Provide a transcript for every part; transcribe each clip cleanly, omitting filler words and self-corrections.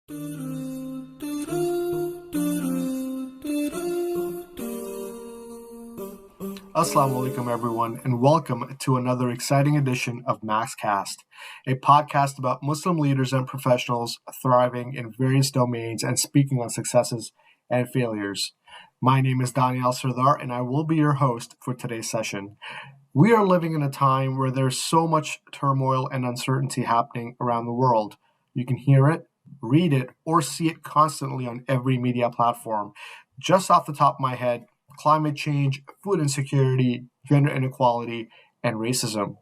Assalamu alaikum everyone, and welcome to another exciting edition of MAXCast, a podcast about Muslim leaders and professionals thriving in various domains and speaking on successes and failures. My name is Danyal Sardar, and I will be your host for today's session. We are living in a time where there's so much turmoil and uncertainty happening around the world. You can hear it, read it, or see it constantly on every media platform. Just off the top of my head, climate change, food insecurity, gender inequality, and racism.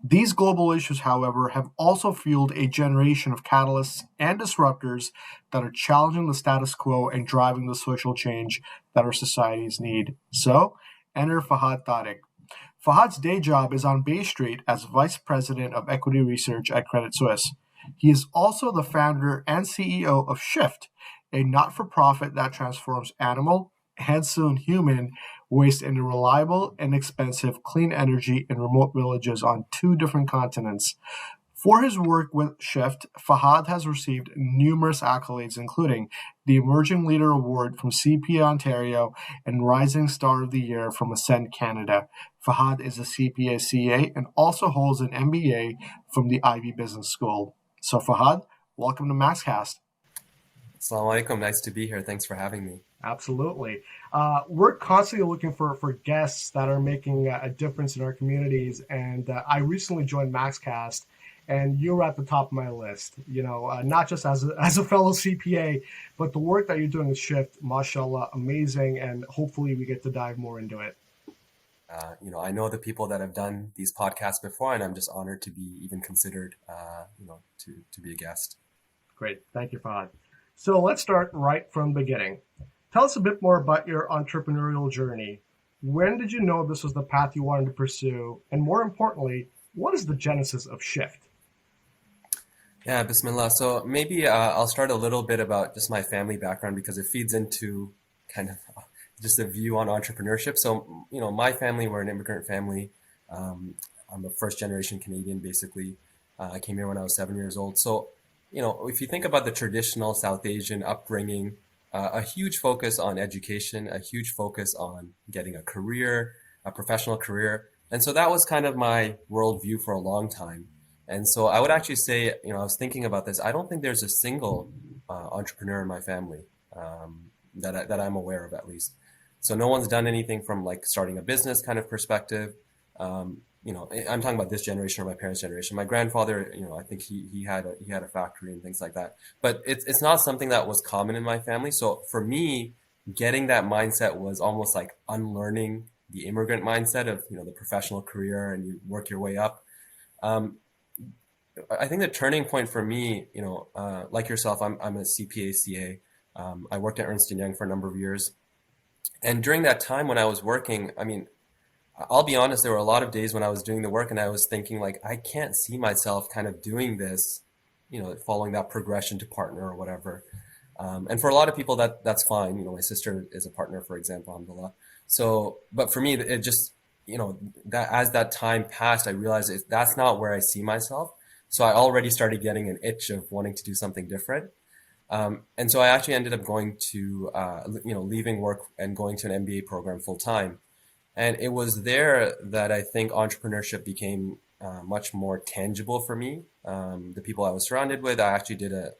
These global issues, however, have also fueled a generation of catalysts and disruptors that are challenging the status quo and driving the social change that our societies need. So, enter Fahad Tariq. Fahad's day job is on Bay Street as Vice President of Equity Research at Credit Suisse. He is also the founder and CEO of Shift, a not-for-profit that transforms animal and soon human waste into reliable and expensive clean energy in remote villages on 2 different continents. For his work with Shift, Fahad has received numerous accolades, including the Emerging Leader Award from CPA Ontario and Rising Star of the Year from Ascend Canada. Fahad is a CPA CA and also holds an MBA from the Ivy Business School. So Fahad, welcome to MAXCast. Assalamu alaikum. Nice to be here. Thanks for having me. Absolutely. We're constantly looking for guests that are making a difference in our communities. And I recently joined MAXCast, and you're at the top of my list. You know, not just as a fellow CPA, but the work that you're doing with Shift, mashallah, amazing. And hopefully we get to dive more into it. I know the people that have done these podcasts before, and I'm just honored to be even considered, to be a guest. Great. Thank you, Fahad. So let's start right from the beginning. Tell us a bit more about your entrepreneurial journey. When did you know this was the path you wanted to pursue? And more importantly, what is the genesis of Shift? Yeah, Bismillah. So maybe I'll start a little bit about just my family background because it feeds into kind of just a view on entrepreneurship. So, my family, we're an immigrant family. I'm a first generation Canadian, basically. I came here when I was 7 years old. So, if you think about the traditional South Asian upbringing, a huge focus on education, a huge focus on getting a career, a professional career. And so that was kind of my worldview for a long time. And so I would actually say, I was thinking about this. I don't think there's a single entrepreneur in my family that I'm aware of, at least. So no one's done anything from like starting a business kind of perspective. I'm talking about this generation or my parents' generation. My grandfather, I think he had a factory and things like that. But it's not something that was common in my family. So for me, getting that mindset was almost like unlearning the immigrant mindset of the professional career and you work your way up. I think the turning point for me, like yourself, I'm a CPA CA. I worked at Ernst & Young for a number of years, and during that time when I was working, I'll be honest, there were a lot of days when I was doing the work and I was thinking like, I can't see myself kind of doing this, following that progression to partner or whatever. And for a lot of people that's fine. My sister is a partner, for example, alhamdulillah. So, but for me, it just, that as that time passed, I realized that's not where I see myself. So I already started getting an itch of wanting to do something different. And so I actually ended up going to, leaving work and going to an MBA program full time. And it was there that I think entrepreneurship became much more tangible for me. The people I was surrounded with, I actually did a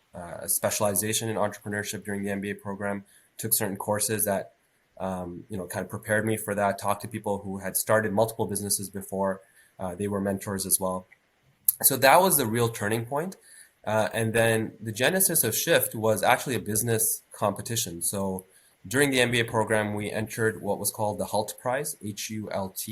specialization in entrepreneurship during the MBA program, took certain courses that, kind of prepared me for that, talked to people who had started multiple businesses before. They were mentors as well. So that was the real turning point. And then the genesis of Shift was actually a business competition. So during the MBA program, we entered what was called the HULT Prize, HULT.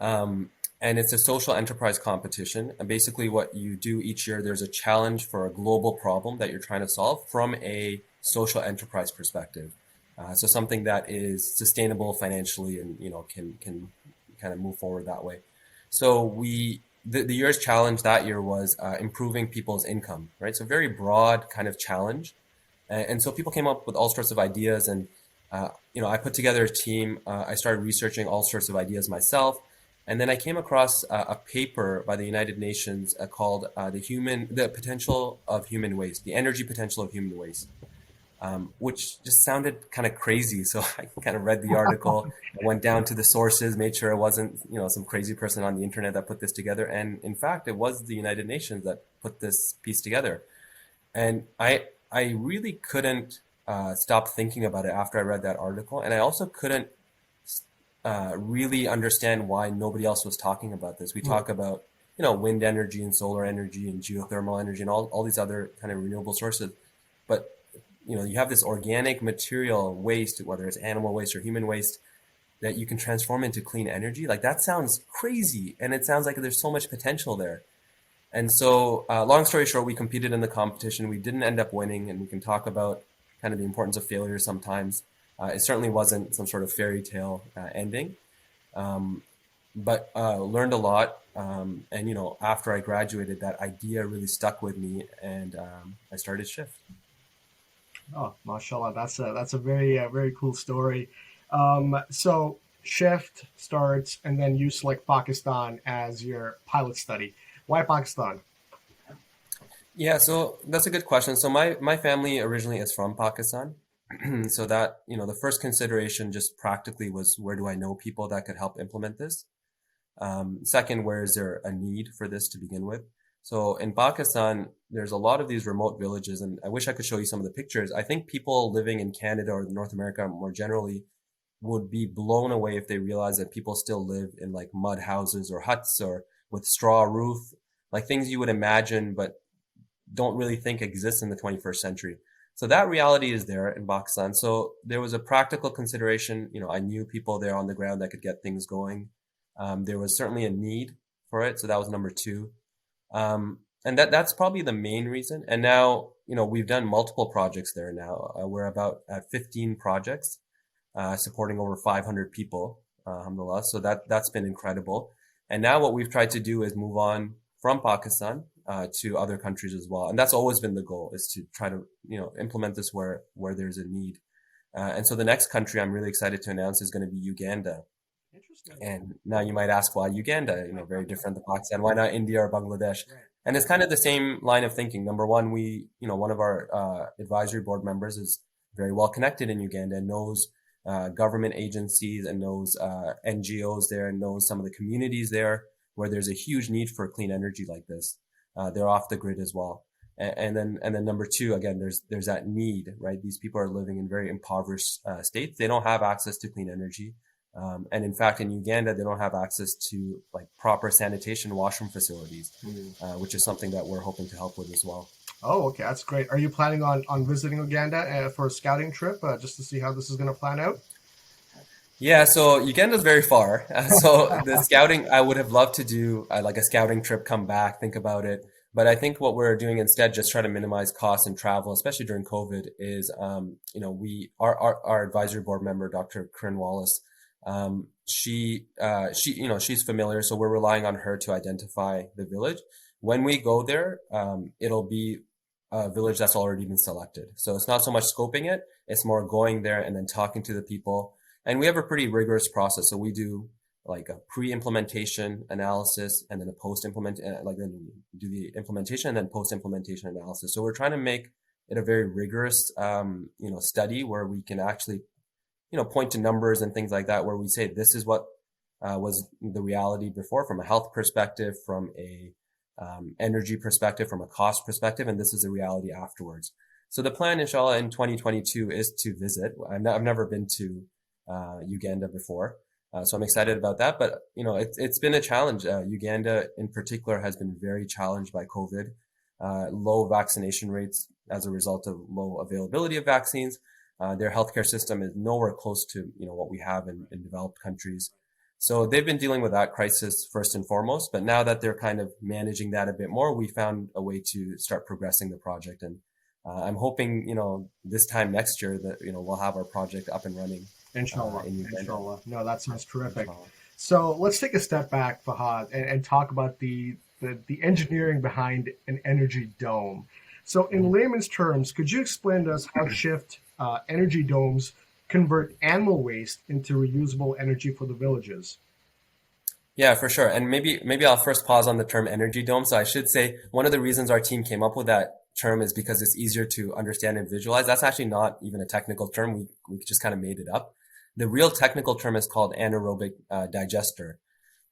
And it's a social enterprise competition. And basically what you do each year, there's a challenge for a global problem that you're trying to solve from a social enterprise perspective. So something that is sustainable financially and, can kind of move forward that way. So the year's challenge that year was improving people's income, right? So very broad kind of challenge. And so people came up with all sorts of ideas and, I put together a team. I started researching all sorts of ideas myself. And then I came across a paper by the United Nations called the potential of human waste, the energy potential of human waste, which just sounded kind of crazy. So I kind of read the article, I went down to the sources, made sure it wasn't, some crazy person on the internet that put this together. And in fact, it was the United Nations that put this piece together. And I really couldn't stop thinking about it after I read that article. And I also couldn't really understand why nobody else was talking about this. We talk about, wind energy and solar energy and geothermal energy and all these other kind of renewable sources. But, you have this organic material waste, whether it's animal waste or human waste, that you can transform into clean energy. Like that sounds crazy. And it sounds like there's so much potential there. And so, long story short, we competed in the competition. We didn't end up winning, and we can talk about kind of the importance of failure sometimes. It certainly wasn't some sort of fairy tale ending, but learned a lot. And after I graduated, that idea really stuck with me, and I started Shift. Oh, mashallah, that's a very very cool story. So Shift starts, and then you select Pakistan as your pilot study. Why Pakistan? Yeah, so that's a good question. So my family originally is from Pakistan. So that, the first consideration just practically was, where do I know people that could help implement this? Second, where is there a need for this to begin with? So in Pakistan, there's a lot of these remote villages, and I wish I could show you some of the pictures. I think people living in Canada or North America more generally would be blown away if they realize that people still live in like mud houses or huts or with straw roof, like things you would imagine but don't really think exist in the 21st century. So that reality is there in Pakistan. So there was a practical consideration. I knew people there on the ground that could get things going. There was certainly a need for it. So that was number two. And that's probably the main reason. And now, we've done multiple projects there now. We're about at 15 projects, supporting over 500 people, alhamdulillah. So that's been incredible. And now what we've tried to do is move on from Pakistan to other countries as well. And that's always been the goal, is to try to, implement this where there's a need. And so the next country I'm really excited to announce is going to be Uganda. Interesting. And now you might ask, why Uganda? Very different than Pakistan. Why not India or Bangladesh? And it's kind of the same line of thinking. Number one, one of our advisory board members is very well connected in Uganda and knows government agencies and knows NGOs there and knows some of the communities there where there's a huge need for clean energy like this. They're off the grid as well. And then number two, again, there's that need, right? These people are living in very impoverished states. They don't have access to clean energy. And in fact, in Uganda, they don't have access to like proper sanitation washroom facilities, which is something that we're hoping to help with as well. Oh, okay. That's great. Are you planning on visiting Uganda for a scouting trip just to see how this is going to plan out? Yeah, so Uganda's very far. So the scouting, I would have loved to do like a scouting trip, come back, think about it. But I think what we're doing instead, just try to minimize costs and travel, especially during COVID, is, our advisory board member, Dr. Corinne Wallace, she's familiar. So we're relying on her to identify the village. When we go there, it'll be a village that's already been selected. So it's not so much scoping it. It's more going there and then talking to the people. And we have a pretty rigorous process. So we do like a pre-implementation analysis and then a post-implement, then do the implementation and then post-implementation analysis. So we're trying to make it a very rigorous, study where we can actually, point to numbers and things like that, where we say this is what was the reality before from a health perspective, from a energy perspective, from a cost perspective, and this is the reality afterwards. So the plan, inshallah, in 2022 is to visit. I've never been to Uganda before. So I'm excited about that. But, it's been a challenge. Uganda in particular has been very challenged by COVID, low vaccination rates as a result of low availability of vaccines. Their healthcare system is nowhere close to, what we have in developed countries. So they've been dealing with that crisis first and foremost. But now that they're kind of managing that a bit more, we found a way to start progressing the project. And I'm hoping, this time next year that, we'll have our project up and running. Inshallah. Inshallah. No, that sounds terrific. Inshallah. So let's take a step back, Fahad, and talk about the engineering behind an energy dome. So in layman's terms, could you explain to us how Shift energy domes convert animal waste into reusable energy for the villages? Yeah, for sure. And maybe I'll first pause on the term energy dome. So I should say one of the reasons our team came up with that term is because it's easier to understand and visualize. That's actually not even a technical term. We just kind of made it up. The real technical term is called anaerobic digester.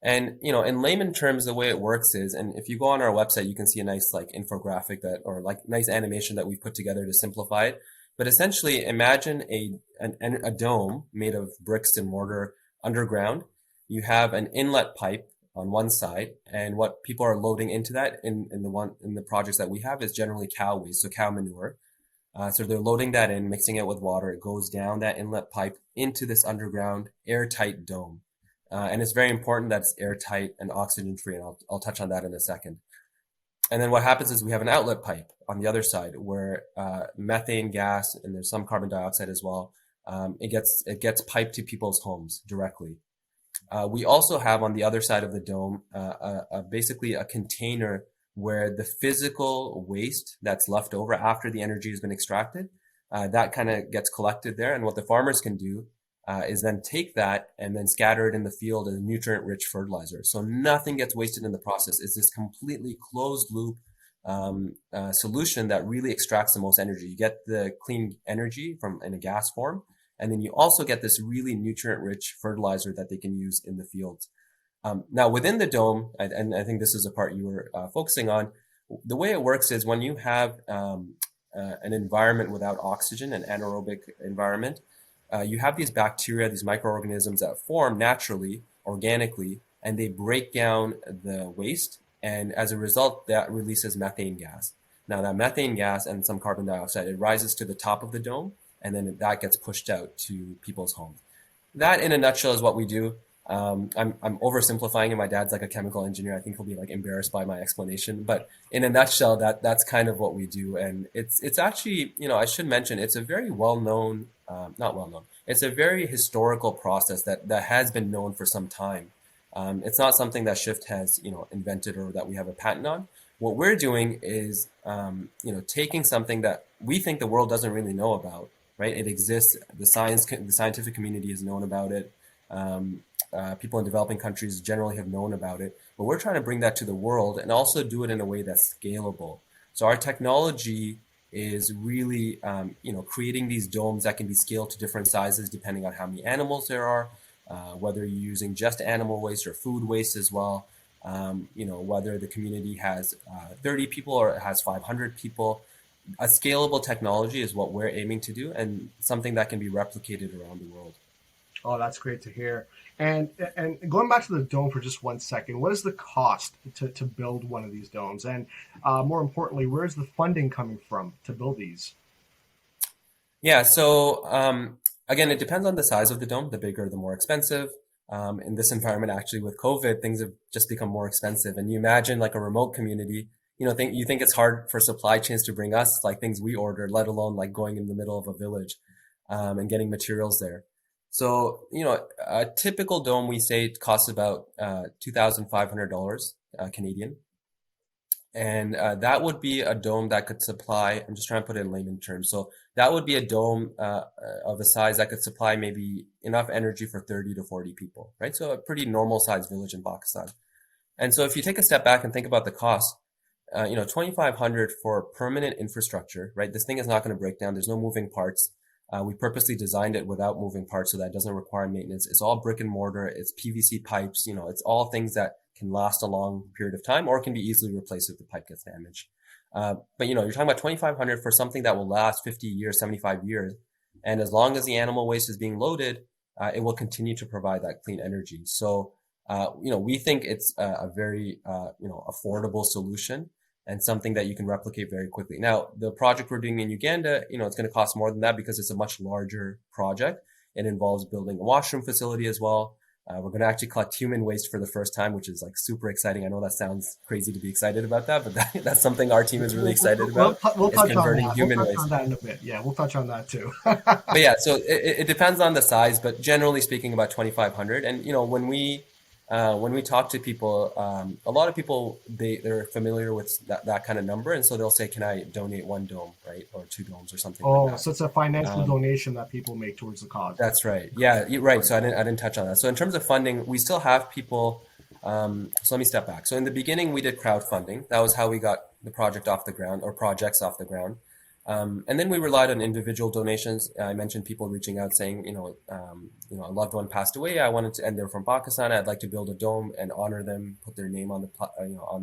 And in layman terms, the way it works is, and if you go on our website, you can see a nice like infographic that, or like nice animation that we've put together to simplify it. But essentially, imagine a dome made of bricks and mortar underground. You have an inlet pipe on one side, and what people are loading into that in the projects that we have is generally cow waste, so cow manure. So they're loading that in, mixing it with water. It goes down that inlet pipe into this underground airtight dome. And it's very important that it's airtight and oxygen free. And I'll touch on that in a second. And then what happens is we have an outlet pipe on the other side where methane gas and there's some carbon dioxide as well. It gets piped to people's homes directly. We also have on the other side of the dome basically a container where the physical waste that's left over after the energy has been extracted, that kind of gets collected there. And what the farmers can do is then take that and then scatter it in the field as nutrient-rich fertilizer. So nothing gets wasted in the process. It's this completely closed loop solution that really extracts the most energy. You get the clean energy from in a gas form, and then you also get this really nutrient-rich fertilizer that they can use in the fields. Now, within the dome, and I think this is a part you were focusing on, the way it works is when you have an environment without oxygen, an anaerobic environment, you have these bacteria, these microorganisms that form naturally, organically, and they break down the waste. And as a result, that releases methane gas. Now, that methane gas and some carbon dioxide, it rises to the top of the dome, and then that gets pushed out to people's homes. That, in a nutshell, is what we do. I'm oversimplifying, and my dad's like a chemical engineer. I think he'll be like embarrassed by my explanation, but in a nutshell, that's kind of what we do. And it's actually, I should mention, it's a very well known, not well known. It's a very historical process that has been known for some time. It's not something that Shift has, invented or that we have a patent on. What we're doing is, taking something that we think the world doesn't really know about, right? It exists. The scientific community has known about it. People in developing countries generally have known about it, but we're trying to bring that to the world and also do it in a way that's scalable. So our technology is really, creating these domes that can be scaled to different sizes depending on how many animals there are, whether you're using just animal waste or food waste as well, whether the community has 30 people or it has 500 people. A scalable technology is what we're aiming to do and something that can be replicated around the world. Oh, that's great to hear. And going back to the dome for just 1 second, what is the cost to build one of these domes? And more importantly, where's the funding coming from to build these? Yeah, so again, it depends on the size of the dome. The bigger, the more expensive. In this environment, actually, with COVID, things have just become more expensive. And you imagine like a remote community, you think it's hard for supply chains to bring us like things we order, let alone like going in the middle of a village and getting materials there. So, a typical dome we say costs about $2,500 Canadian. And that would be a dome that could supply, I'm just trying to put it in layman terms. So that would be a dome of a size that could supply maybe enough energy for 30 to 40 people, right? So a pretty normal sized village in Pakistan. And so if you take a step back and think about the cost, 2,500 for permanent infrastructure, right? This thing is not going to break down. There's no moving parts. We purposely designed it without moving parts so that it doesn't require maintenance. It's all brick and mortar. It's PVC pipes. It's all things that can last a long period of time or can be easily replaced if the pipe gets damaged. But you're talking about 2,500 for something that will last 50 years, 75 years. And as long as the animal waste is being loaded, it will continue to provide that clean energy. So, we think it's a very, affordable solution and something that you can replicate very quickly. Now, the project we're doing in Uganda, it's going to cost more than that because it's a much larger project. It involves building a washroom facility as well. We're going to actually collect human waste for the first time, which is like super exciting. I know that sounds crazy to be excited about that, but that's something our team is really excited about. We'll touch on that. Human We'll touch waste. on that in a bit. Yeah, we'll touch on that too. But yeah, so it depends on the size, but generally speaking, about 2,500. And when we talk to people, a lot of people they're familiar with that kind of number, and so they'll say, "Can I donate one dome, right, or two domes, or something like that?" So it's a financial donation that people make towards the cause. That's right. Yeah, right. So I didn't touch on that. So in terms of funding, we still have people So let me step back. So in the beginning, we did crowdfunding. That was how we got the project off the ground, or projects off the ground. And then we relied on individual donations. I mentioned people reaching out saying, a loved one passed away. I wanted to, and they're from Pakistan. I'd like to build a dome and honor them, put their name on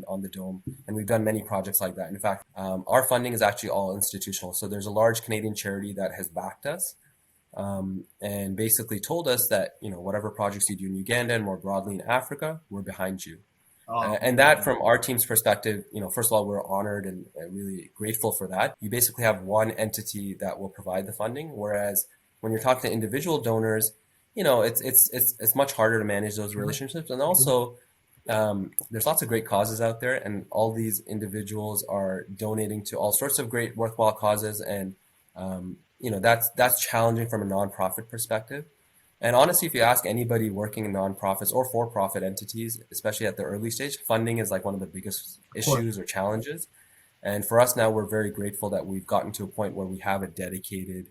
on the dome. And we've done many projects like that. In fact, our funding is actually all institutional. So there's a large Canadian charity that has backed us, and basically told us that, whatever projects you do in Uganda and more broadly in Africa, we're behind you. And that, from our team's perspective, first of all, we're honored and really grateful for that. You basically have one entity that will provide the funding, whereas when you're talking to individual donors, it's much harder to manage those relationships. And also, there's lots of great causes out there, and all these individuals are donating to all sorts of great, worthwhile causes, and that's challenging from a nonprofit perspective. And honestly, if you ask anybody working in nonprofits or for-profit entities, especially at the early stage, funding is like one of the biggest issues or challenges. And for us now, we're very grateful that we've gotten to a point where we have a dedicated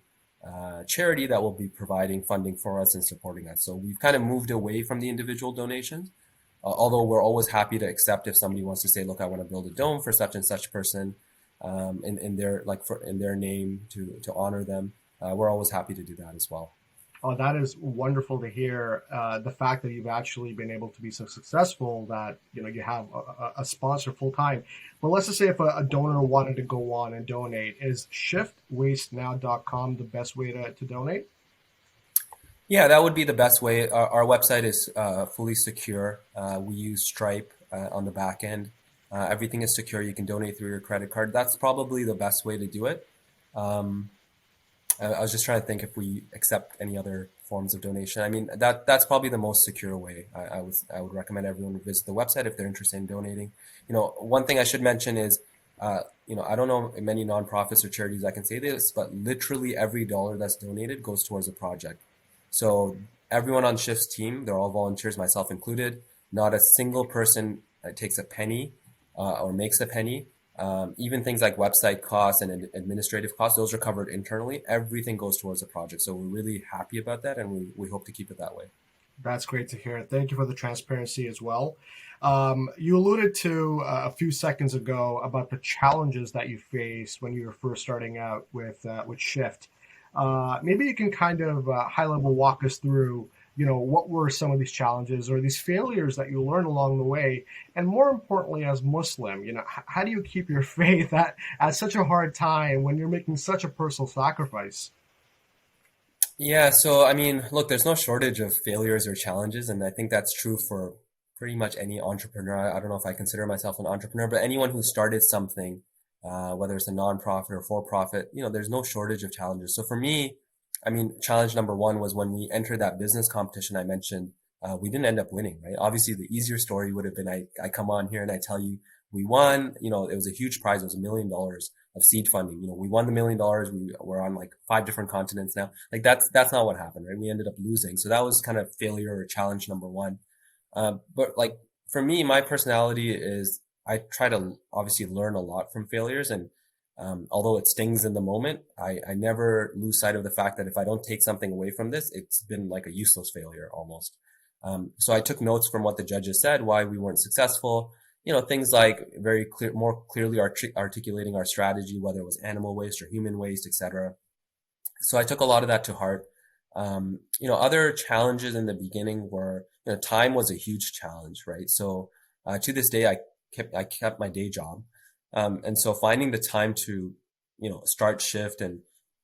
charity that will be providing funding for us and supporting us. So we've kind of moved away from the individual donations, although we're always happy to accept if somebody wants to say, look, I want to build a dome for such and such person, in their name to honor them. We're always happy to do that as well. Oh, that is wonderful to hear. The fact that you've actually been able to be so successful that you have a sponsor full time. But let's just say if a donor wanted to go on and donate, is shiftwastenow.com the best way to donate? Yeah, that would be the best way. Our website is fully secure. We use Stripe on the back end. Everything is secure. You can donate through your credit card. That's probably the best way to do it. I was just trying to think if we accept any other forms of donation. I mean, that's probably the most secure way. I would recommend everyone visit the website if they're interested in donating. One thing I should mention is, I don't know many nonprofits or charities I can say this, but literally every dollar that's donated goes towards a project. So everyone on Shift's team, they're all volunteers, myself included. Not a single person takes a penny or makes a penny. Even things like website costs and administrative costs, those are covered internally. Everything goes towards the project. So we're really happy about that, and we hope to keep it that way. That's great to hear. Thank you for the transparency as well. You alluded to a few seconds ago about the challenges that you faced when you were first starting out with Shift. Maybe you can kind of high level walk us through what were some of these challenges or these failures that you learned along the way? And more importantly, as Muslim, how do you keep your faith at such a hard time when you're making such a personal sacrifice? Yeah, so I mean, look, there's no shortage of failures or challenges, and I think that's true for pretty much any entrepreneur. I don't know if I consider myself an entrepreneur, but anyone who started something, whether it's a nonprofit or for profit, there's no shortage of challenges. So for me, I mean, challenge number one was when we entered that business competition I mentioned, we didn't end up winning, right? Obviously, the easier story would have been I come on here and I tell you we won. It was a huge prize. It was $1 million of seed funding. We won the $1 million. We're on like 5 different continents now. Like that's not what happened, right? We ended up losing. So that was kind of failure or challenge number one. But like for me, my personality is I try to obviously learn a lot from failures, and although it stings in the moment, I never lose sight of the fact that if I don't take something away from this, it's been like a useless failure almost. So I took notes from what the judges said, why we weren't successful. Things like very clear, more clearly articulating our strategy, whether it was animal waste or human waste, etc. So I took a lot of that to heart. Other challenges in the beginning were, time was a huge challenge, right? So to this day, I kept my day job. And so finding the time to, start Shift, and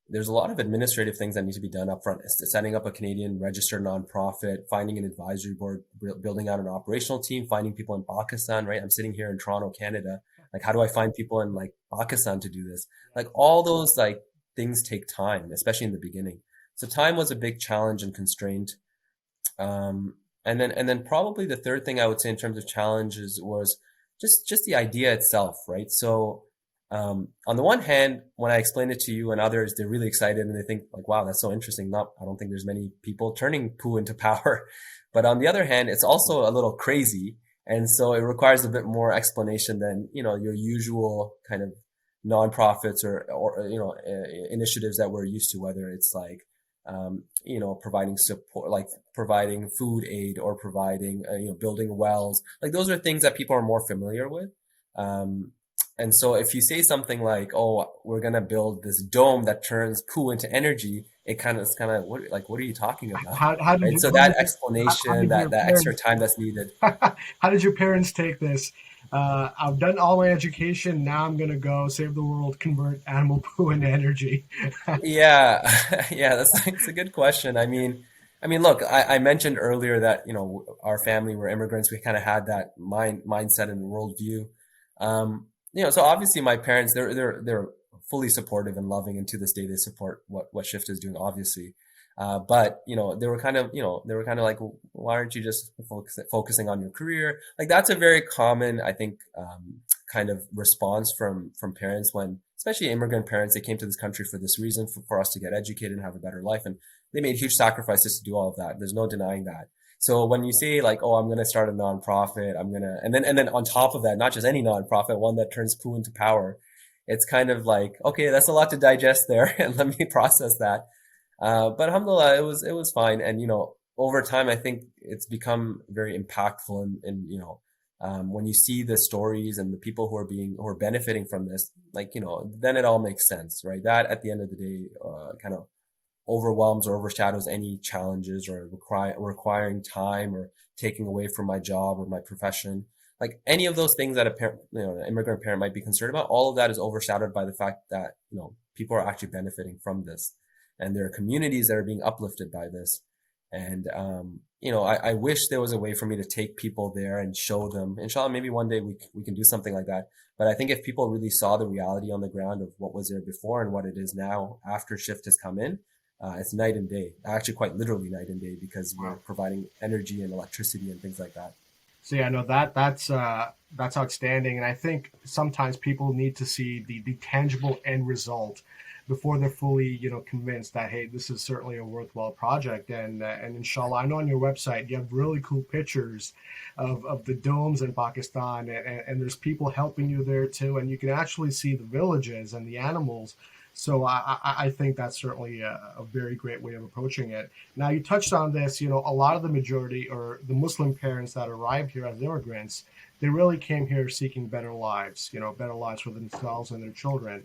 there's a lot of administrative things that need to be done up front. Setting up a Canadian registered nonprofit, finding an advisory board, building out an operational team, finding people in Pakistan, right? I'm sitting here in Toronto, Canada. Like, how do I find people in like Pakistan to do this? Like all those like things take time, especially in the beginning. So time was a big challenge and constraint. And then probably the third thing I would say in terms of challenges was just the idea itself, right? So on the one hand, when I explain it to you and others, they're really excited and they think like, wow, that's so interesting. I don't think there's many people turning poo into power. But on the other hand, it's also a little crazy. And so it requires a bit more explanation than, your usual kind of nonprofits or initiatives that we're used to, whether it's like, providing support, like providing food aid or providing, building wells. Like those are things that people are more familiar with. Um, and so if you say something like, "Oh, we're gonna build this dome that turns poo into energy," it's kind of what are you talking about, How did right? you So how that did you, how explanation, did your that extra parents time that's needed. how did your parents take this? I've done all my education. Now I'm gonna go save the world, convert animal poo into energy. Yeah, yeah, it's a good question. Look, I mentioned earlier that, our family were immigrants. We kind of had that mindset and worldview. So obviously my parents, they're fully supportive and loving, and to this day they support what Shift is doing, obviously. But they were kind of like, why aren't you just focusing on your career? Like that's a very common, I think, kind of response from parents when, especially immigrant parents, they came to this country for this reason, for us to get educated and have a better life, and they made huge sacrifices to do all of that. There's no denying that. So when you say like, oh, I'm going to start a nonprofit, and then on top of that, not just any nonprofit, one that turns poo into power, it's kind of like, okay, that's a lot to digest there, and let me process that. But alhamdulillah, it was fine. And, over time, I think it's become very impactful. And when you see the stories and the people who are benefiting from this, like, then it all makes sense, right? That at the end of the day, kind of overwhelms or overshadows any challenges or requiring time or taking away from my job or my profession. Like any of those things that a parent, an immigrant parent might be concerned about, all of that is overshadowed by the fact that, people are actually benefiting from this, and there are communities that are being uplifted by this. And, I wish there was a way for me to take people there and show them. Inshallah, maybe one day we can do something like that. But I think if people really saw the reality on the ground of what was there before and what it is now after Shift has come in, it's night and day. Actually, quite literally night and day, because we're Wow. providing energy and electricity and things like that. So yeah, no, that's outstanding, and I think sometimes people need to see the tangible end result before they're fully convinced that, hey, this is certainly a worthwhile project. And inshallah, I know on your website you have really cool pictures of the domes in Pakistan, and there's people helping you there too, and you can actually see the villages and the animals. So I think that's certainly a very great way of approaching it. Now, you touched on this, a lot of the majority or the Muslim parents that arrived here as immigrants, they really came here seeking better lives, better lives for themselves and their children.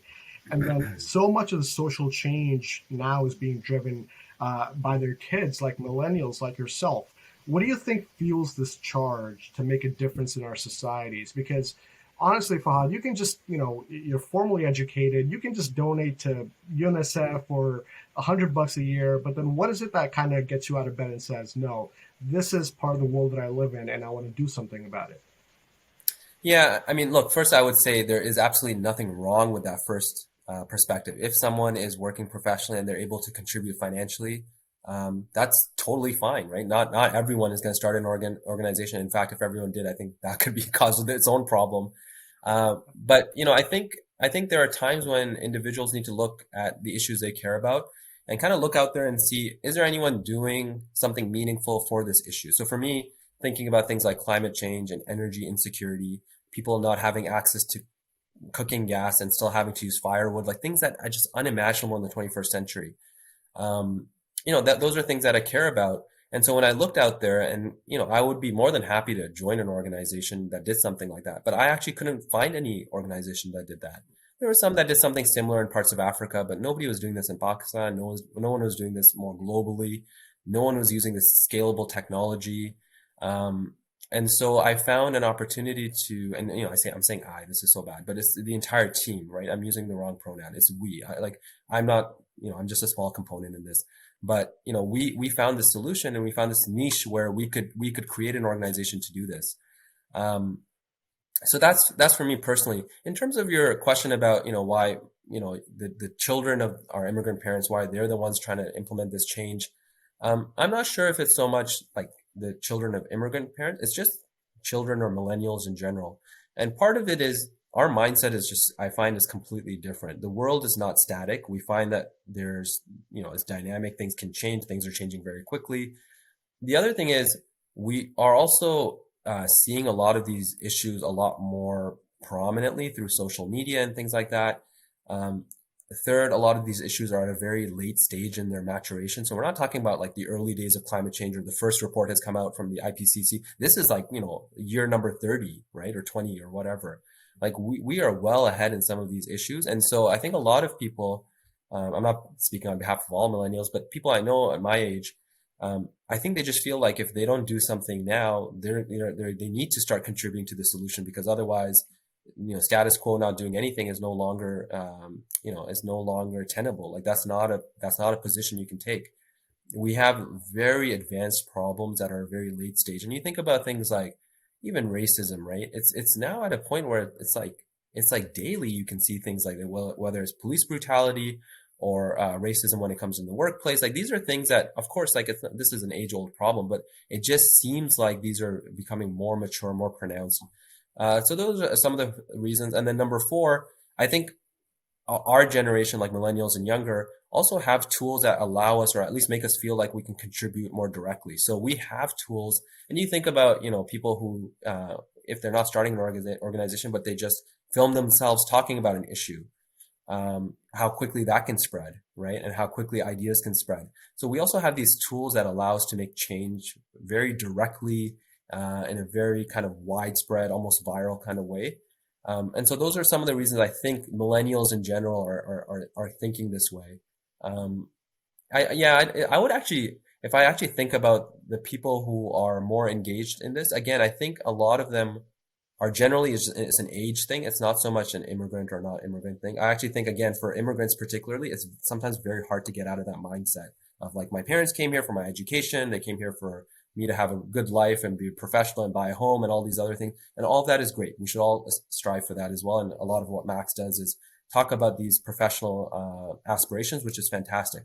And then so much of the social change now is being driven by their kids, like millennials, like yourself. What do you think fuels this charge to make a difference in our societies? Because honestly, Fahad, you can just, you're formally educated. You can just donate to UNICEF for $100 a year. But then what is it that kind of gets you out of bed and says, no, this is part of the world that I live in and I want to do something about it? Yeah, look, first I would say there is absolutely nothing wrong with that first perspective. If someone is working professionally and they're able to contribute financially, that's totally fine, right? Not everyone is going to start an organization. In fact, if everyone did, I think that could be cause of its own problem. But I think there are times when individuals need to look at the issues they care about and kind of look out there and see, is there anyone doing something meaningful for this issue? So for me, thinking about things like climate change and energy insecurity, people not having access to cooking gas and still having to use firewood, like things that are just unimaginable in the 21st century. That those are things that I care about. And so when I looked out there, and I would be more than happy to join an organization that did something like that, but I actually couldn't find any organization that did that. There were some that did something similar in parts of Africa, but nobody was doing this in Pakistan. No one was doing this more globally. No one was using this scalable technology. And so I found an opportunity to, and I'm saying I, this is so bad, but it's the entire team, right? I'm using the wrong pronoun. It's we. I'm not, I'm just a small component in this. But we found this solution, and we found this niche where we could create an organization to do this. So that's for me personally. In terms of your question about why the children of our immigrant parents, why they're the ones trying to implement this change, I'm not sure if it's so much like the children of immigrant parents. It's just children or millennials in general. And part of it is our mindset is just, I find, is completely different. The world is not static. We find that there's, it's dynamic. Things can change. Things are changing very quickly. The other thing is we are also seeing a lot of these issues a lot more prominently through social media and things like that. Um, Third, a lot of these issues are at a very late stage in their maturation. So we're not talking about like the early days of climate change or the first report has come out from the IPCC. This is like, year number 30, right? Or 20 or whatever. Like we are well ahead in some of these issues. And so I think a lot of people, I'm not speaking on behalf of all millennials, but people I know at my age, I think they just feel like if they don't do something now, they need to start contributing to the solution because otherwise, status quo, not doing anything is no longer, is no longer tenable. Like that's not a position you can take. We have very advanced problems that are very late stage. And you think about things like even racism, right? It's now at a point where it's like daily you can see things like that, whether it's police brutality or racism when it comes in the workplace. Like these are things that, of course, like this is an age-old problem, but it just seems like these are becoming more mature, more pronounced. So those are some of the reasons. And then number four, I think our generation, like millennials and younger, also have tools that allow us or at least make us feel like we can contribute more directly. So we have tools. And you think about, people who, if they're not starting an organization, but they just film themselves talking about an issue, how quickly that can spread, right? And how quickly ideas can spread. So we also have these tools that allow us to make change very directly, in a very kind of widespread, almost viral kind of way. And so those are some of the reasons I think millennials in general are thinking this way. Um, I would actually, if I actually think about the people who are more engaged in this, again, I think a lot of them are generally, it's an age thing. It's not so much an immigrant or not immigrant thing. I actually think, again, for immigrants particularly, it's sometimes very hard to get out of that mindset of like, my parents came here for my education. They came here for me to have a good life and be professional and buy a home and all these other things. And all of that is great. We should all strive for that as well. And a lot of what Max does is talk about these professional aspirations, which is fantastic.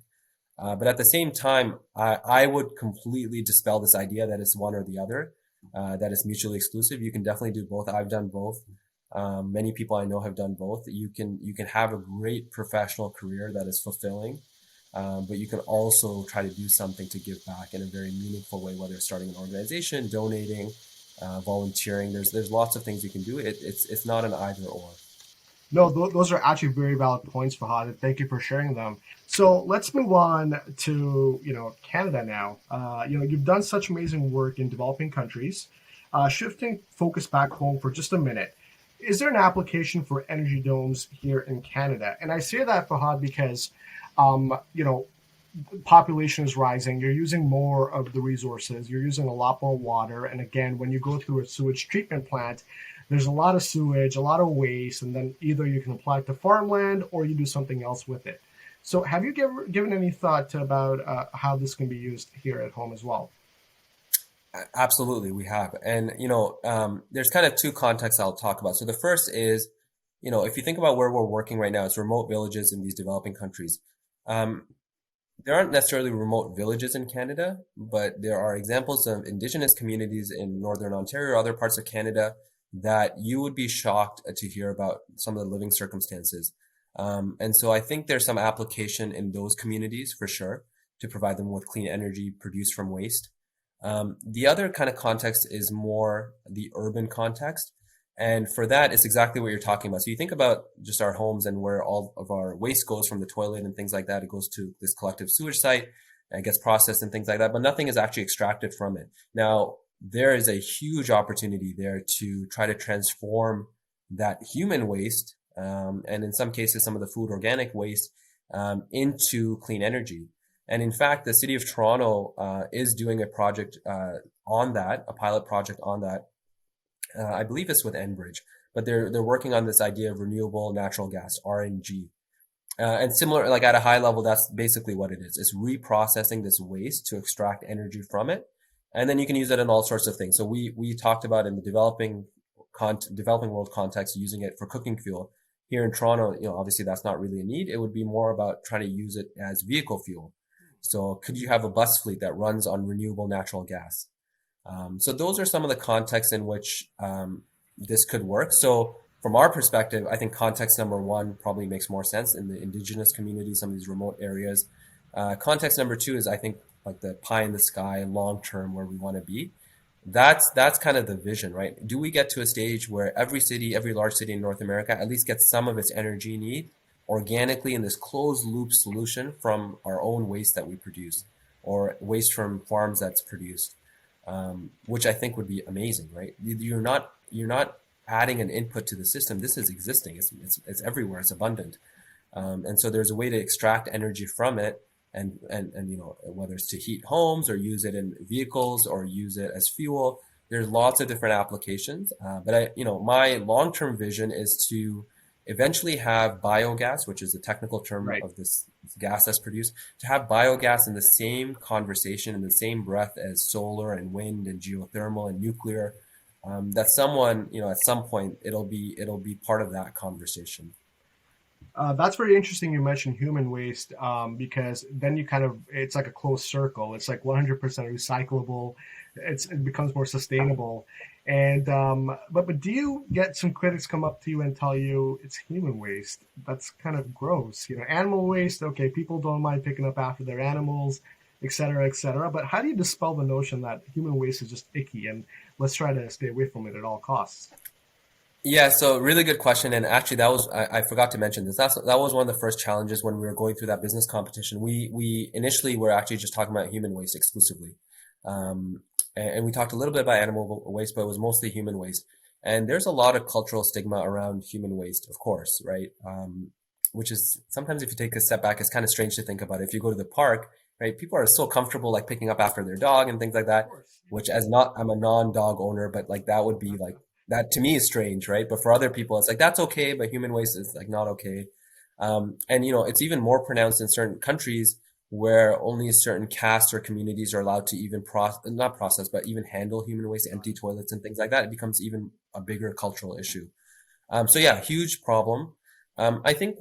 But at the same time, I would completely dispel this idea that it's one or the other, that it's mutually exclusive. You can definitely do both. I've done both. Many people I know have done both. You can have a great professional career that is fulfilling, but you can also try to do something to give back in a very meaningful way, whether it's starting an organization, donating, volunteering. There's lots of things you can do. It's not an either or. No, those are actually very valid points, Fahad, and thank you for sharing them. So let's move on to Canada now. You've done such amazing work in developing countries. Shifting focus back home for just a minute, is there an application for energy domes here in Canada? And I say that, Fahad, because um, you know population is rising. You're using more of the resources. You're using a lot more water. And again, when you go through a sewage treatment plant, there's a lot of sewage, a lot of waste, and then either you can apply it to farmland or you do something else with it. So, have you given any thought to about how this can be used here at home as well? Absolutely, we have. And, there's kind of two contexts I'll talk about. So the first is, if you think about where we're working right now, it's remote villages in these developing countries. Um, there aren't necessarily remote villages in Canada, but there are examples of indigenous communities in Northern Ontario or other parts of Canada that you would be shocked to hear about some of the living circumstances. And so I think there's some application in those communities for sure to provide them with clean energy produced from waste. The other kind of context is more the urban context. And for that, it's exactly what you're talking about. So you think about just our homes and where all of our waste goes from the toilet and things like that. It goes to this collective sewage site and gets processed and things like that, but nothing is actually extracted from it. Now, there is a huge opportunity there to try to transform that human waste, and in some cases, some of the food organic waste, into clean energy. And in fact, the city of Toronto is doing a project on that, a pilot project on that. I believe it's with Enbridge, but they're working on this idea of renewable natural gas, RNG. And similar, like at a high level, that's basically what it is. It's reprocessing this waste to extract energy from it. And then you can use it in all sorts of things. So we talked about in the developing world context, using it for cooking fuel. Here in Toronto, obviously that's not really a need. It would be more about trying to use it as vehicle fuel. So could you have a bus fleet that runs on renewable natural gas? So those are some of the contexts in which this could work. So from our perspective, I think context number one probably makes more sense in the indigenous communities, some of these remote areas. Context number two is, I think, like the pie in the sky, long term, where we want to be. That's kind of the vision, right? Do we get to a stage where every city, every large city in North America at least gets some of its energy need, organically in this closed loop solution from our own waste that we produce or waste from farms that's produced, which I think would be amazing, right? You're not adding an input to the system. This is existing. It's everywhere. It's abundant. And so there's a way to extract energy from it, and whether it's to heat homes or use it in vehicles or use it as fuel. There's lots of different applications. But my long-term vision is to eventually have biogas, which is the technical term Right. of this gas that's produced, to have biogas in the same conversation, in the same breath as solar and wind and geothermal and nuclear. That someone, at some point, it'll be part of that conversation. That's very interesting. You mentioned human waste because then it's like a closed circle. It's like 100% recyclable. It becomes more sustainable. And but do you get some critics come up to you and tell you it's human waste? That's kind of gross. Animal waste. Okay, people don't mind picking up after their animals, et cetera, et cetera. But how do you dispel the notion that human waste is just icky and let's try to stay away from it at all costs? Yeah, so really good question. And actually, I forgot to mention this. That was one of the first challenges when we were going through that business competition. We initially were actually just talking about human waste exclusively. And we talked a little bit about animal waste, but it was mostly human waste. And there's a lot of cultural stigma around human waste, of course, right? Which is sometimes if you take a step back, it's kind of strange to think about. If you go to the park, right, people are so comfortable like picking up after their dog and things like Of that, course. which I'm a non-dog owner, but like that would be like, that to me is strange, right? But for other people, it's like, that's okay, but human waste is like not okay. And it's even more pronounced in certain countries where only certain castes or communities are allowed to even not process, but even handle human waste, empty toilets and things like that. It becomes even a bigger cultural issue. So yeah, huge problem. I think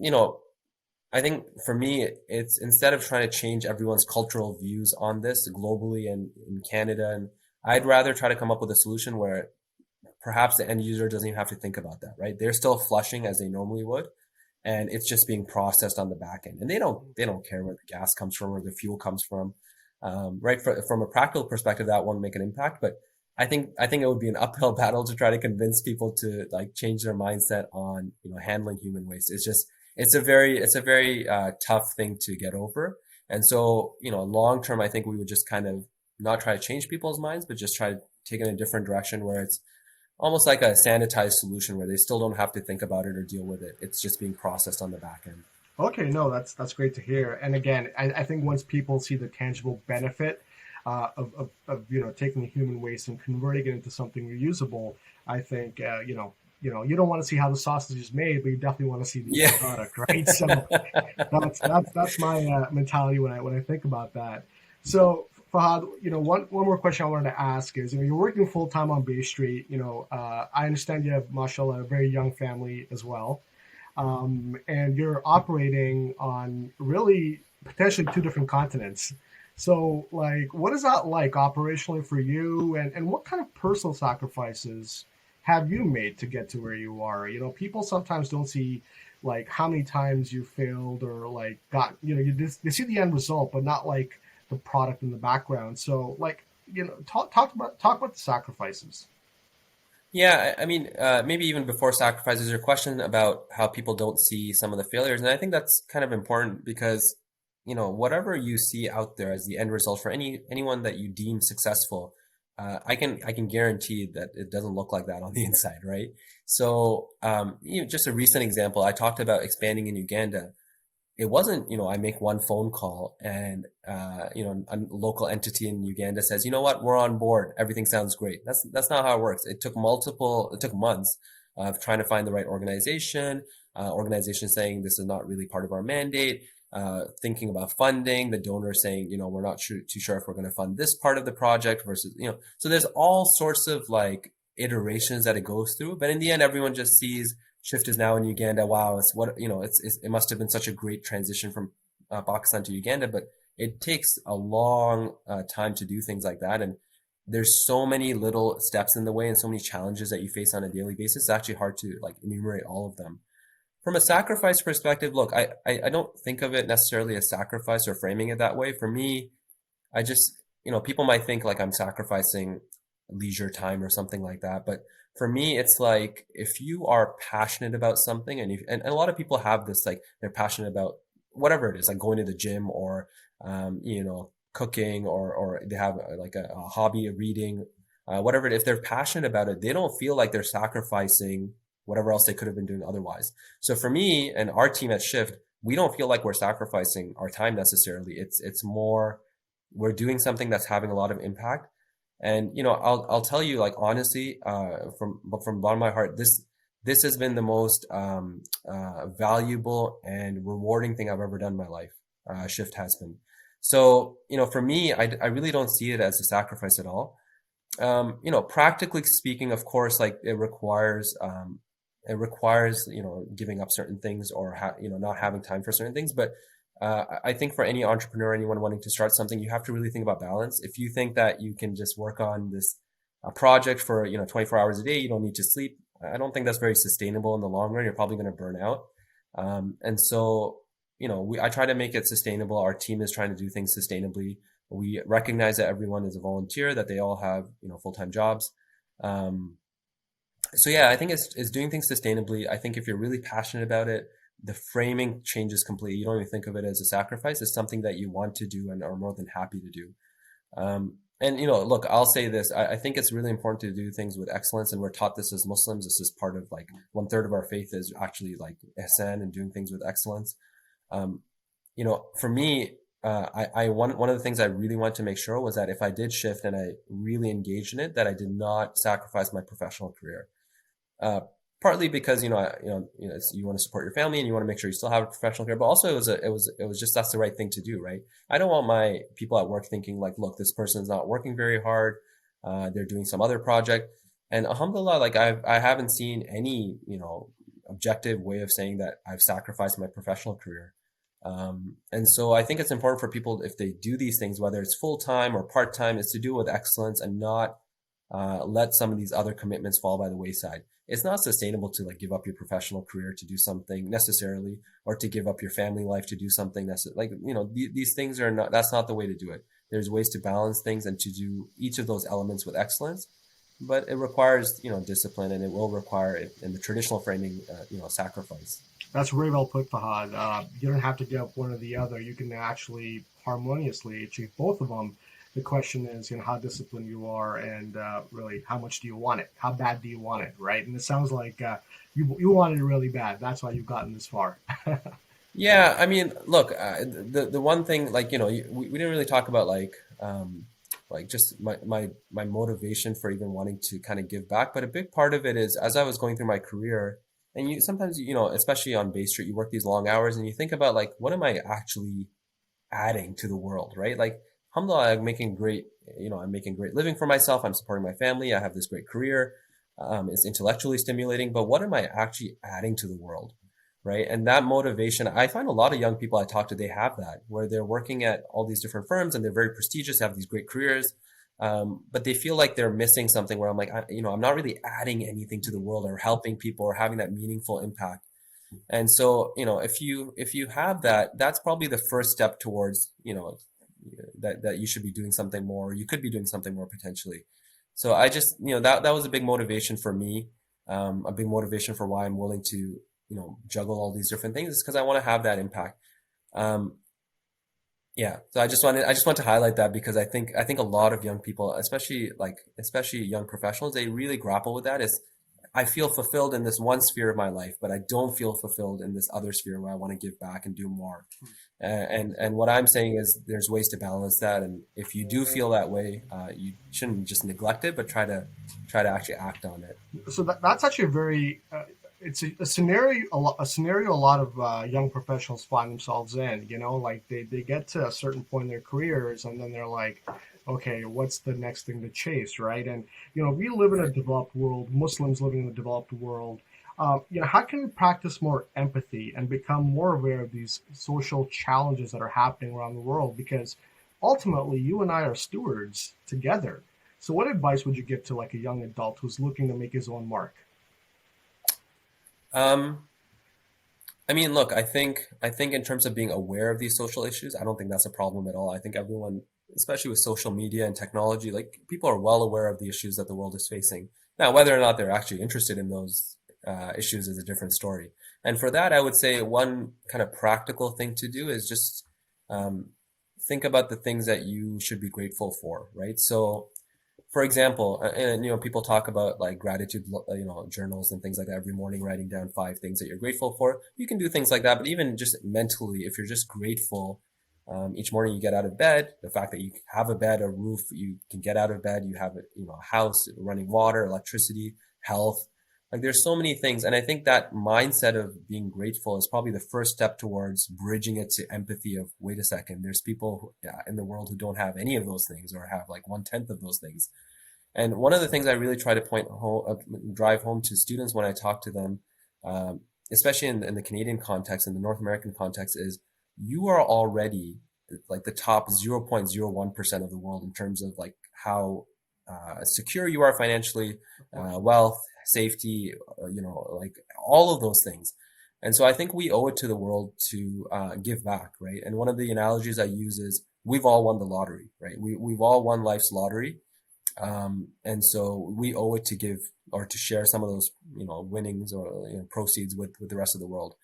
for me, it's instead of trying to change everyone's cultural views on this globally and in Canada, and I'd rather try to come up with a solution where perhaps the end user doesn't even have to think about that, right? They're still flushing as they normally would, and it's just being processed on the back end, and they don't care where the gas comes from or the fuel comes from, right? From a practical perspective, that won't make an impact, but I think it would be an uphill battle to try to convince people to like change their mindset on handling human waste. It's a very tough thing to get over, and so long term, I think we would just kind of not try to change people's minds, but just try to take it in a different direction where it's almost like a sanitized solution where they still don't have to think about it or deal with it. It's just being processed on the back end. Okay, no, that's great to hear. And again, I think once people see the tangible benefit of taking the human waste and converting it into something reusable, I think you don't want to see how the sausage is made, but you definitely want to see the Yeah. end product, right? So that's my mentality when I think about that. So Fahad, one more question I wanted to ask is, you're working full time on Bay Street. I understand you have, mashallah, a very young family as well, and you're operating on really potentially two different continents. So, like, what is that like operationally for you, and what kind of personal sacrifices have you made to get to where you are? People sometimes don't see like how many times you failed or like got, they see the end result, but not like the product in the background. So, like, talk about the sacrifices. Yeah, I mean, maybe even before sacrifices, your question about how people don't see some of the failures, and I think that's kind of important because, whatever you see out there as the end result for anyone that you deem successful, I can guarantee that it doesn't look like that on the inside, right? So, just a recent example, I talked about expanding in Uganda. It wasn't, I make one phone call and, a local entity in Uganda says, you know what, we're on board. Everything sounds great. That's not how it works. It took months of trying to find the right organization saying this is not really part of our mandate, thinking about funding, the donor saying, we're not too sure if we're going to fund this part of the project versus, so there's all sorts of like iterations that it goes through. But in the end, everyone just sees Shift is now in Uganda. Wow, it must have been such a great transition from Pakistan to Uganda, but it takes a long time to do things like that, and there's so many little steps in the way and so many challenges that you face on a daily basis. It's actually hard to like enumerate all of them. From a sacrifice perspective, look, I don't think of it necessarily as sacrifice or framing it that way. For me, I just, people might think like I'm sacrificing leisure time or something like that. But for me, it's like if you are passionate about something, and a lot of people have this, like they're passionate about whatever it is, like going to the gym or cooking, or they have like a hobby of reading, whatever it is. If they're passionate about it, they don't feel like they're sacrificing whatever else they could have been doing otherwise. So for me and our team at Shift, we don't feel like we're sacrificing our time necessarily. It's more we're doing something that's having a lot of impact. And I'll tell you, like, honestly, from the bottom of my heart, this has been the most valuable and rewarding thing I've ever done in my life. Shift has been. So for me, I really don't see it as a sacrifice at all. Practically speaking, of course, like it requires giving up certain things, or not having time for certain things. But I think for any entrepreneur, anyone wanting to start something, you have to really think about balance. If you think that you can just work on this project for 24 hours a day, you don't need to sleep, I don't think that's very sustainable in the long run. You're probably going to burn out. And so I try to make it sustainable. Our team is trying to do things sustainably. We recognize that everyone is a volunteer, that they all have full-time jobs. So yeah, I think it's doing things sustainably. I think if you're really passionate about it, the framing changes completely. You don't even think of it as a sacrifice. It's something that you want to do and are more than happy to do. And look, I'll say this. I think it's really important to do things with excellence, and we're taught this as Muslims. This is part of, like, 1/3 of our faith is actually like ihsan and doing things with excellence. For me, one of the things I really want to make sure was that if I did Shift and I really engaged in it, that I did not sacrifice my professional career. Partly because you want to support your family and you want to make sure you still have a professional career, but also it was just that's the right thing to do, right? I don't want my people at work thinking like, look, this person's not working very hard, they're doing some other project, and alhamdulillah, like I haven't seen any objective way of saying that I've sacrificed my professional career. And so I think it's important for people, if they do these things, whether it's full time or part time, is to do it with excellence and not let some of these other commitments fall by the wayside. It's not sustainable to like give up your professional career to do something necessarily, or to give up your family life to do something that's like, these things are not, that's not the way to do it. There's ways to balance things and to do each of those elements with excellence, but it requires, discipline, and it will require, in the traditional framing, sacrifice. That's very well put, Fahad. You don't have to give up one or the other. You can actually harmoniously achieve both of them. The question is, how disciplined you are, and really, how much do you want it? How bad do you want it, right? And it sounds like you wanted it really bad. That's why you've gotten this far. Yeah, I mean, look, the one thing, like, we didn't really talk about like just my motivation for even wanting to kind of give back, but a big part of it is, as I was going through my career, and you sometimes, especially on Bay Street, you work these long hours and you think about, like, what am I actually adding to the world, right? Like, alhamdulillah, I'm making great living for myself. I'm supporting my family. I have this great career. It's intellectually stimulating, but what am I actually adding to the world, right? And that motivation, I find a lot of young people I talk to, they have that, where they're working at all these different firms and they're very prestigious, have these great careers, but they feel like they're missing something, where I'm like, I'm not really adding anything to the world or helping people or having that meaningful impact. And so, if you have that, that's probably the first step towards, that you should be doing something more. You could be doing something more potentially. So I just, that was a big motivation for me, a big motivation for why I'm willing to, juggle all these different things, is because I want to have that impact. Yeah. So I just want to highlight that, because I think a lot of young people, especially young professionals, they really grapple with that. Is, I feel fulfilled in this one sphere of my life, but I don't feel fulfilled in this other sphere where I want to give back and do more. And what I'm saying is, there's ways to balance that. And if you do feel that way, you shouldn't just neglect it, but try to actually act on it. So that's actually a very it's a scenario a lot of young professionals find themselves in. Like they get to a certain point in their careers, and then they're like, okay, what's the next thing to chase, right? And we live in a developed world, Muslims living in a developed world. How can we practice more empathy and become more aware of these social challenges that are happening around the world? Because ultimately, you and I are stewards together. So what advice would you give to, like, a young adult who's looking to make his own mark? Um, I mean, look, I think in terms of being aware of these social issues, I don't think that's a problem at all. I think everyone especially with social media and technology, like people are well aware of the issues that the world is facing. Now, whether or not they're actually interested in those issues is a different story. And for that, I would say one kind of practical thing to do is just um, think about the things that you should be grateful for, right? So, for example, and people talk about like gratitude, journals and things like that every morning, writing down 5 things that you're grateful for. You can do things like that, but even just mentally, if you're just grateful, each morning you get out of bed, the fact that you have a bed, a roof, you can get out of bed, you have a house, running water, electricity, health. Like there's so many things, and I think that mindset of being grateful is probably the first step towards bridging it to empathy. Of wait a second, there's people in the world who don't have any of those things or have like 1/10 of those things. And one of the things I really try to drive home to students when I talk to them, um, especially in the Canadian context, in the North American context, is you are already like the top 0.01% of the world in terms of like how secure you are financially, wealth, safety, like all of those things. And so I think we owe it to the world to give back, right? And one of the analogies I use is we've all won the lottery, right? We've all won life's lottery. And so we owe it to give or to share some of those, winnings or proceeds with the rest of the world.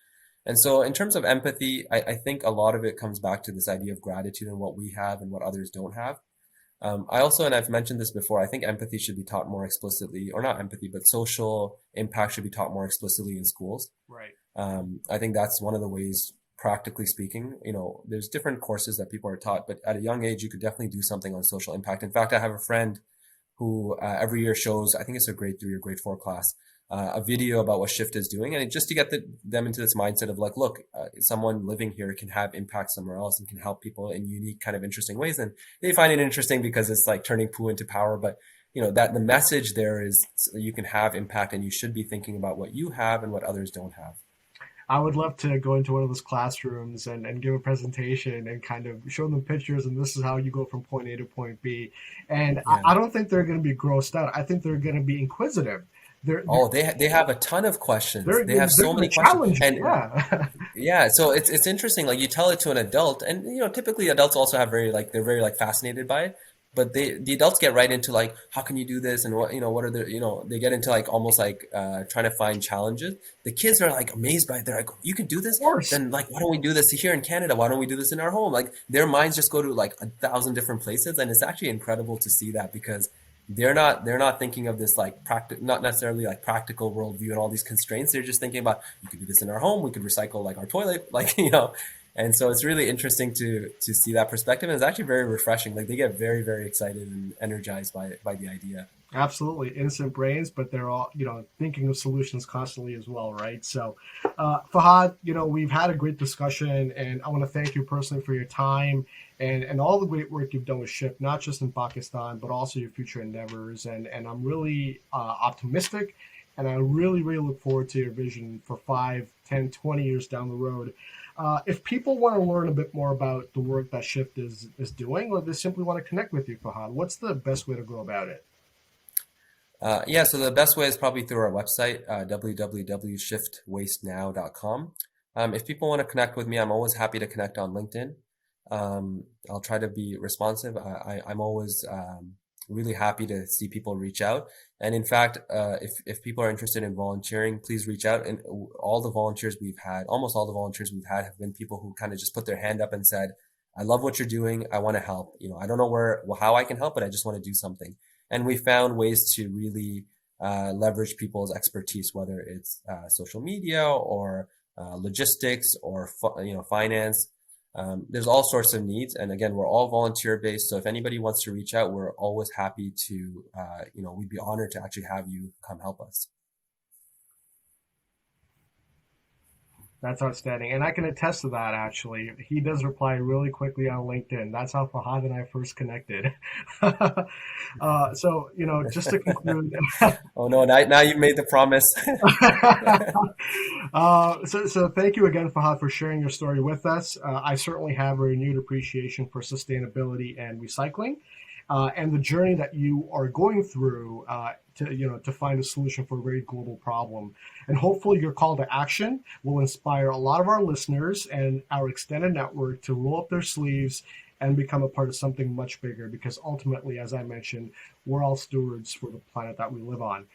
And so in terms of empathy, I think a lot of it comes back to this idea of gratitude and what we have and what others don't have. I also, and I've mentioned this before, I think empathy should be taught more explicitly, or not empathy, but social impact should be taught more explicitly in schools. Right. I think that's one of the ways, practically speaking, there's different courses that people are taught, but at a young age, you could definitely do something on social impact. In fact, I have a friend who every year shows, I think it's a grade 3 or grade 4 class, a video about what Shift is doing. And just to get them into this mindset of like, look, someone living here can have impact somewhere else and can help people in unique kind of interesting ways. And they find it interesting because it's like turning poo into power. But that the message there is so you can have impact, and you should be thinking about what you have and what others don't have. I would love to go into one of those classrooms and give a presentation and kind of show them pictures, and this is how you go from point A to point B. And Yeah. I don't think they're going to be grossed out. I think they're going to be inquisitive. Oh, they have a ton of questions. They have they're so going to many questions. challenge you. And Yeah. yeah, so it's interesting. Like you tell it to an adult, and typically adults also have they're very like fascinated by it. But the adults get right into like, how can you do this, and what are the they get into like almost like trying to find challenges. The kids are like amazed by it. They're like, you can do Of this? course. Then like, why don't we do this here in Canada? Why don't we do this in our home? Like their minds just go to like 1,000 different places, and it's actually incredible to see that because they're not thinking of this like not necessarily like practical worldview and all these constraints. They're just thinking about, you could do this in our home, we could recycle like our toilet, like and so it's really interesting to see that perspective, and it's actually very refreshing. Like they get very, very excited and energized by the idea. Absolutely. Innocent brains, but they're all, thinking of solutions constantly as well, right? So, Fahad, we've had a great discussion, and I want to thank you personally for your time and all the great work you've done with Shift, not just in Pakistan, but also your future endeavors. And I'm really optimistic, and I really, really look forward to your vision for 5, 10, 20 years down the road. If people want to learn a bit more about the work that Shift is doing, or they simply want to connect with you, Fahad, what's the best way to go about it? Yeah, so the best way is probably through our website, www.shiftwastenow.com. If people want to connect with me, I'm always happy to connect on LinkedIn. I'll try to be responsive. I'm always really happy to see people reach out. And in fact, if people are interested in volunteering, please reach out. And almost all the volunteers we've had have been people who kind of just put their hand up and said, I love what you're doing. I want to help. I don't know how I can help, but I just want to do something. And we found ways to really leverage people's expertise, whether it's social media or logistics or finance. There's all sorts of needs, and again, we're all volunteer based. So if anybody wants to reach out, we're always happy to. We'd be honored to actually have you come help us. That's outstanding. And I can attest to that, actually. He does reply really quickly on LinkedIn. That's how Fahad and I first connected. So, just to conclude. Oh no! Now you've made the promise. So thank you again, Fahad, for sharing your story with us. I certainly have a renewed appreciation for sustainability and recycling. and the journey that you are going through to find a solution for a very global problem. And hopefully your call to action will inspire a lot of our listeners and our extended network to roll up their sleeves and become a part of something much bigger, because ultimately, as I mentioned, we're all stewards for the planet that we live on.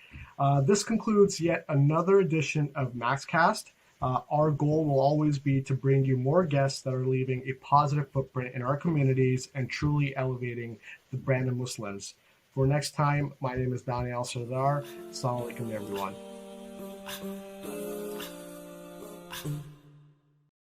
This concludes yet another edition of MAXCast. Our goal will always be to bring you more guests that are leaving a positive footprint in our communities and truly elevating the brand of Muslims. For next time, my name is Danyal Sardar. Assalamu alaikum, everyone.